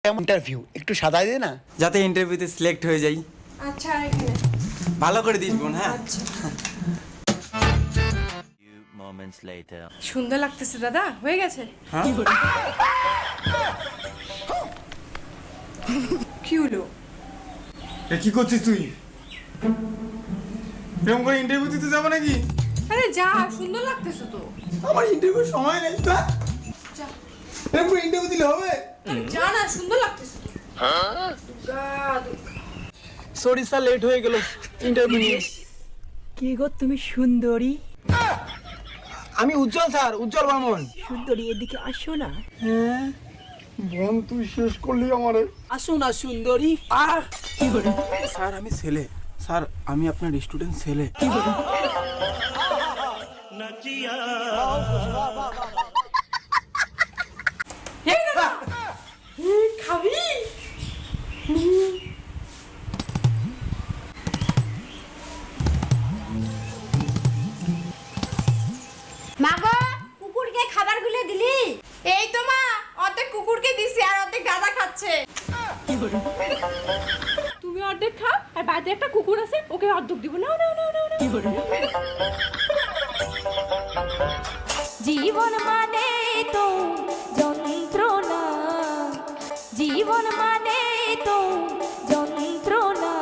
Interview একটু সাদাই দে না, যাতে ইন্টারভিউতে সিলেক্ট হয়ে যাই। আচ্ছা এখানে ভালো করে দিস বোন। হ্যাঁ আচ্ছা Few moments later. সুন্দর লাগতেছে দাদা, হয়ে গেছে। হ্যাঁ কি হলো? কি করছিস তুই? প্রেম করে ইন্টারভিউ দিতে যাবো নাকি? আরে যা, সুন্দর লাগতেছে তো। আমার ইন্টারভিউ সময় নেই তো। যা প্রেম করে ইন্টারভিউ দিলে হবে? যা না, সুন্দর লাগতেছে তো। Durga Durga. Sorry sir late হয়ে গেল ইন্টারভিউ নিয়ে। কে গো তুমি সুন্দরী? আমি উজ্জ্বল স্যার, উজ্জ্বল বর্মন। সুন্দরী এদিকে আসো না। বোন তুই শেষ করলি আমারে। আসো না সুন্দরী। স্যার আমি ছেলে, স্যার আমি আপনার স্টুডেন্ট ছেলে। এই দাদা, খাবি? মাগো, কুকুরকে খাবারগুলো দিলি? এই তো মা, অর্ধেক কুকুরকে দিছি আর অর্ধেক দাদা খাচ্ছে। তুমি অর্ধেক খাও আর বাড়িতে একটা কুকুর আছে, ওকে অর্ধেক দিব। নাও নাও নাও নাও নাও। জীবন মানে তো যন্ত্রণা, জীবন মানে তো যন্ত্রণা।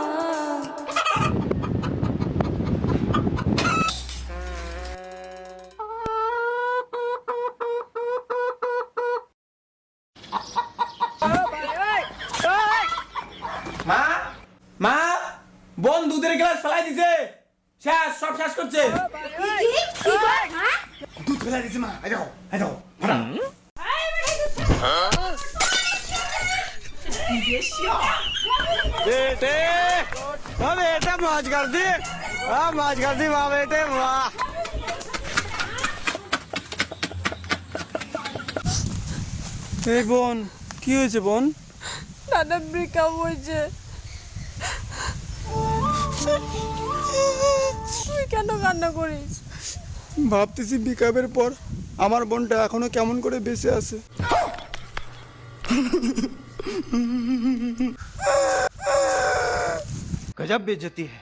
মা মা, বোন দুধের গ্লাস ফেলাই দিছে, শেষ, সব শেষ করছে। দুধ ফেলাই দিছে মা, এই দেখো ফাটা। बेटे वाह बेटा मौज कर दी, वाह मौज कर दी, वाह बेटे वाह। এই বোন, কি হয়েছে বোন? দাদা ব্রেকআপ হয়েছে। তুই কেন কান্না করিস? ভাবতেছি বিকাবের পর আমার বোনটা এখনো কেমন করে বেঁচে আছে। गजब बेइज्जती है।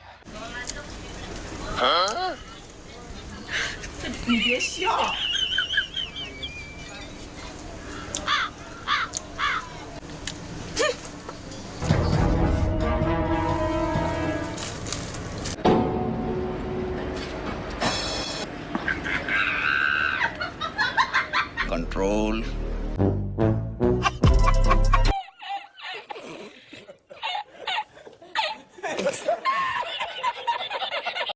Control.